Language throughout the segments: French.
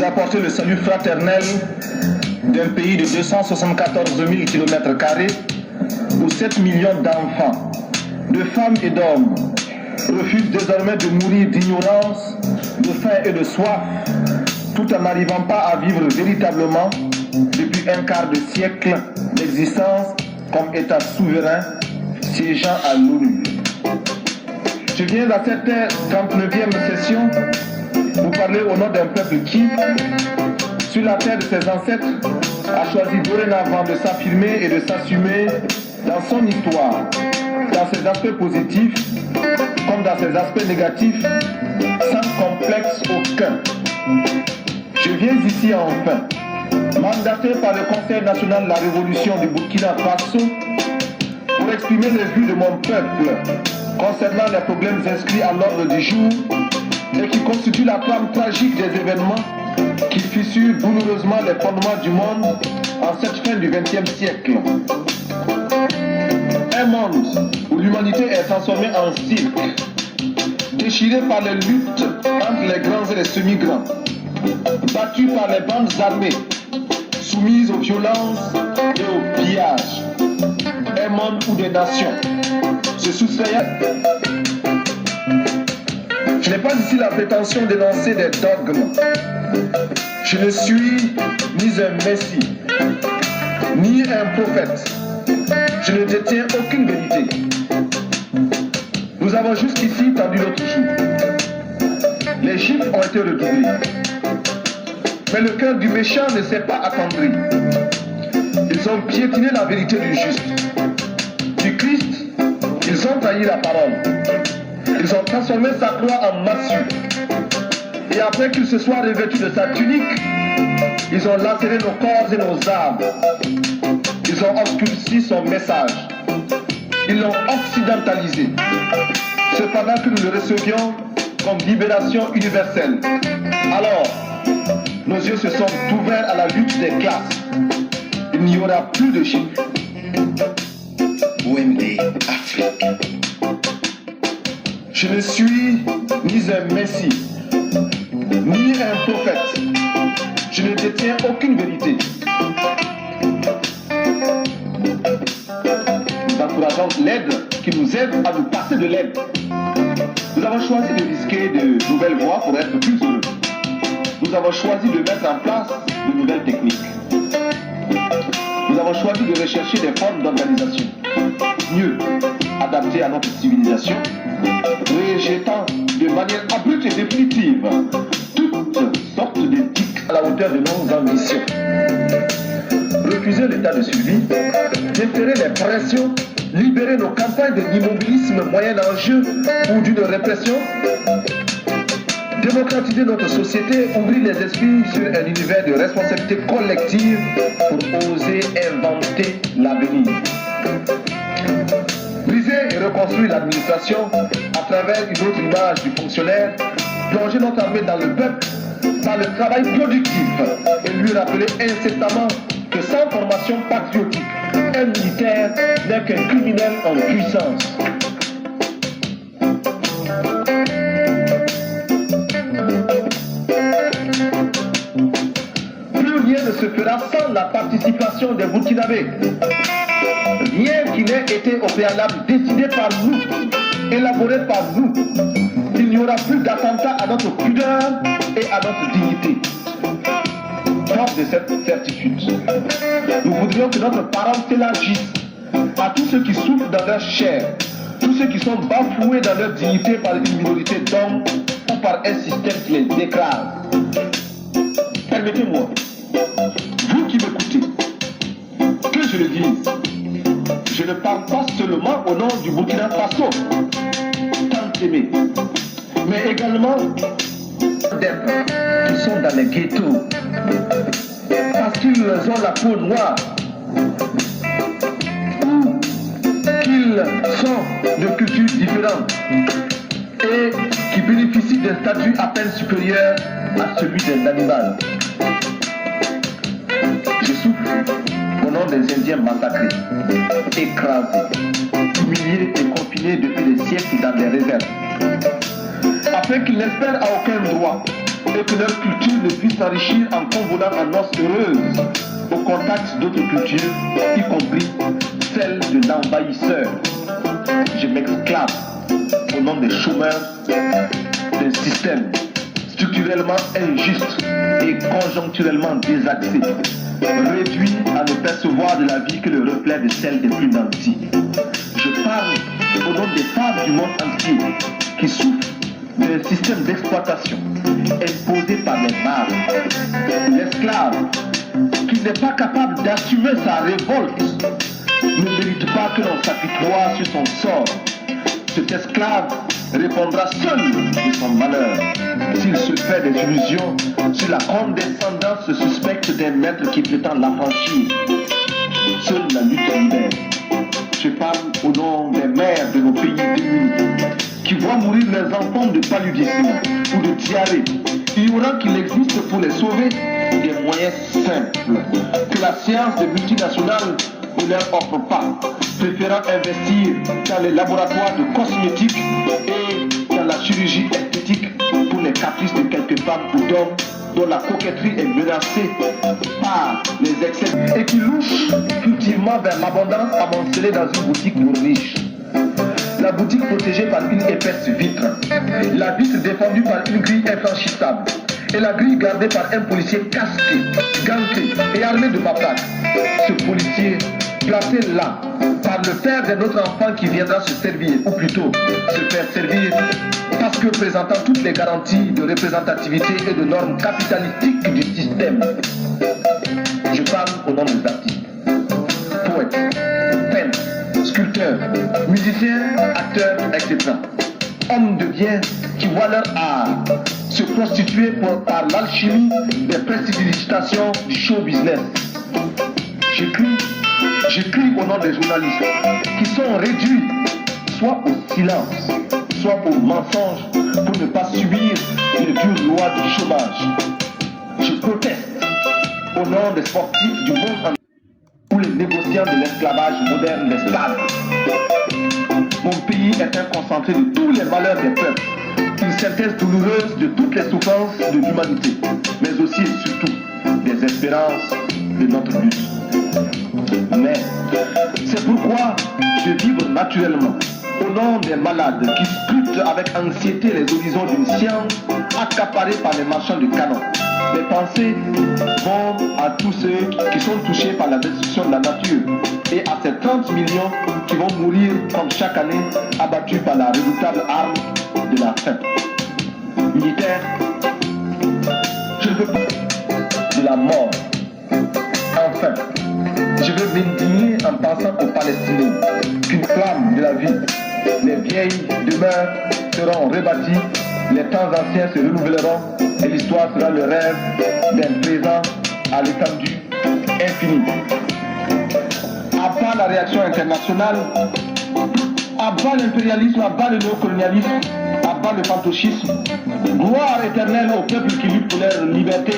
apporter le salut fraternel d'un pays de 274 000 km² où 7 millions d'enfants, de femmes et d'hommes refusent désormais de mourir d'ignorance, de faim et de soif, tout en n'arrivant pas à vivre véritablement depuis un quart de siècle d'existence comme État souverain siégeant à l'ONU. Je viens à cette 39e session vous parler au nom d'un peuple qui, sur la terre de ses ancêtres, a choisi dorénavant de s'affirmer et de s'assumer dans son histoire, dans ses aspects positifs comme dans ses aspects négatifs, sans complexe aucun. Je viens ici enfin, mandaté par le Conseil national de la Révolution du Burkina Faso, pour exprimer les vues de mon peuple concernant les problèmes inscrits à l'ordre du jour et qui constituent la trame tragique des événements qui fissurent douloureusement les fondements du monde en cette fin du XXe siècle. Un monde où l'humanité est transformée en cirque, déchiré par les luttes entre les grands et les semi-grands, battu par les bandes armées, soumises aux violences et aux pillages. Un monde où des nations se soustrayaient. Je n'ai pas ici la prétention d'énoncer des dogmes. Je ne suis ni un messie, ni un prophète. Je ne détiens aucune vérité. Nous avons jusqu'ici tendu notre jour. Les chiffres ont été redoublés. Mais le cœur du méchant ne s'est pas attendri. Ils ont piétiné la vérité du juste. Du Christ, ils ont trahi la parole. Ils ont transformé sa croix en massue. Et après qu'il se soit revêtu de sa tunique, ils ont lacéré nos corps et nos âmes. Ils ont obscurci son message. Ils l'ont occidentalisé. Cependant que nous le recevions comme libération universelle. Alors, nos yeux se sont ouverts à la lutte des classes. Il n'y aura plus de chiffres. OMD Afrique. Je ne suis ni un messie, ni un prophète. Je ne détiens aucune vérité. Nous encourageons l'aide qui nous aide à nous passer de l'aide. Nous avons choisi de risquer de nouvelles voies pour être plus heureux. Nous avons choisi de mettre en place de nouvelles techniques. Nous avons choisi de rechercher des formes d'organisation mieux adaptées à notre civilisation, rejetant de manière abrupte et définitive toutes sortes d'éthiques à la hauteur de nos ambitions. Refuser l'état de survie, déférer les pressions, libérer nos campagnes de l'immobilisme moyen enjeu ou d'une répression, démocratiser notre société, ouvrir les esprits sur un univers de responsabilité collective pour oser inventer l'avenir. Briser et reconstruire l'administration à travers une autre image du fonctionnaire, plonger notre armée dans le peuple, dans le travail productif et lui rappeler incessamment que sans formation patriotique, un militaire n'est qu'un criminel en puissance. Plus rien ne se fera sans la participation des Burkinabés. Rien qui n'ait été au préalable décidé par nous, élaboré par nous. Il n'y aura plus d'attentat à notre pudeur et à notre dignité. Fort de cette certitude, nous voudrions que notre parole s'élargisse à tous ceux qui souffrent dans leur chair, tous ceux qui sont bafoués dans leur dignité par une minorité d'hommes ou par un système qui les écrase. Permettez-moi, vous qui m'écoutez, que je le dise, je ne parle pas seulement au nom du Burkina Faso, tant aimé, mais également d'êtres qui sont dans les ghettos, parce qu'ils ont la peau noire, ou qu'ils sont de cultures différentes et qui bénéficient d'un statut à peine supérieur à celui d'un animal. Je souffre au nom des Indiens massacrés, écrasés, humiliés et confinés depuis des siècles dans des réserves, afin qu'ils n'espèrent à aucun droit et que leur culture ne puisse s'enrichir en convolant en noces heureuses au contact d'autres cultures, y compris celle de l'envahisseur. Je m'exclame au nom des chômeurs d'un système structurellement injuste et conjoncturellement désaxé, réduit à ne percevoir de la vie que le reflet de celle des plus nantis. Je parle au nom des femmes du monde entier qui souffrent d'un système d'exploitation imposé par les mâles. L'esclave qui n'est pas capable d'assumer sa révolte ne mérite pas que l'on s'apitoie sur son sort. Cet esclave répondra seul de son malheur s'il se fait des illusions sur la condescendance suspecte des maîtres qui prétendent l'affranchir. Seule la lutte libère. Je parle au nom des mères de nos pays démunis qui voient mourir les enfants de paludisme ou de diarrhée, ignorant qu'il existe pour les sauver des moyens simples que la science des multinationales ne leur offre pas, préférant investir dans les laboratoires de cosmétiques et dans la chirurgie esthétique pour les caprices de quelques femmes ou d'hommes dont la coquetterie est menacée par les excès et qui louchent furtivement vers l'abondance amoncelée dans une boutique pour riches. La boutique protégée par une épaisse vitre, la vitre défendue par une grille infranchissable et la grille gardée par un policier casqué, ganté et armé de matraques. Ce policier, placé là par le père de notre enfant qui viendra se servir, ou plutôt se faire servir, parce que présentant toutes les garanties de représentativité et de normes capitalistiques du système. Je parle au nom des artistes, poètes, peintres, sculpteurs, musiciens, acteurs, etc. Hommes de bien qui voient leur art se prostituer par l'alchimie des prestidigitations du show business. J'écris au nom des journalistes qui sont réduits soit au silence, soit au mensonge pour ne pas subir les dures lois du chômage. Je proteste au nom des sportifs du monde entier ou les négociants de l'esclavage moderne des stades. Mon pays est un concentré de tous les malheurs des peuples, une synthèse douloureuse de toutes les souffrances de l'humanité, mais aussi et surtout des espérances de notre lutte. Mais c'est pourquoi je vibre naturellement au nom des malades qui scrutent avec anxiété les horizons d'une science accaparée par les marchands de canons. Mes pensées vont à tous ceux qui sont touchés par la destruction de la nature et à ces 30 millions qui vont mourir comme chaque année abattus par la redoutable arme de la faim. Militaire, je ne veux pas de la mort. Enfin, je veux m'indigner en pensant aux Palestiniens qu'une flamme de la vie, les vieilles demeures seront rebâties, les temps anciens se renouvelleront et l'histoire sera le rêve d'un présent à l'étendue infinie. À bas la réaction internationale, à bas l'impérialisme, à bas le néocolonialisme, à bas le fantoschisme, gloire éternelle aux peuples qui luttent pour leur liberté,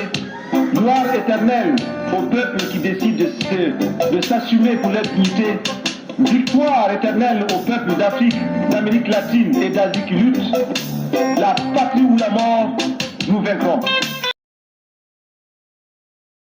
gloire éternelle aux peuples qui décident de s'assumer pour leur dignité, victoire éternelle aux peuples d'Afrique, d'Amérique latine et d'Asie qui luttent. La patrie ou la mort, nous vaincrons.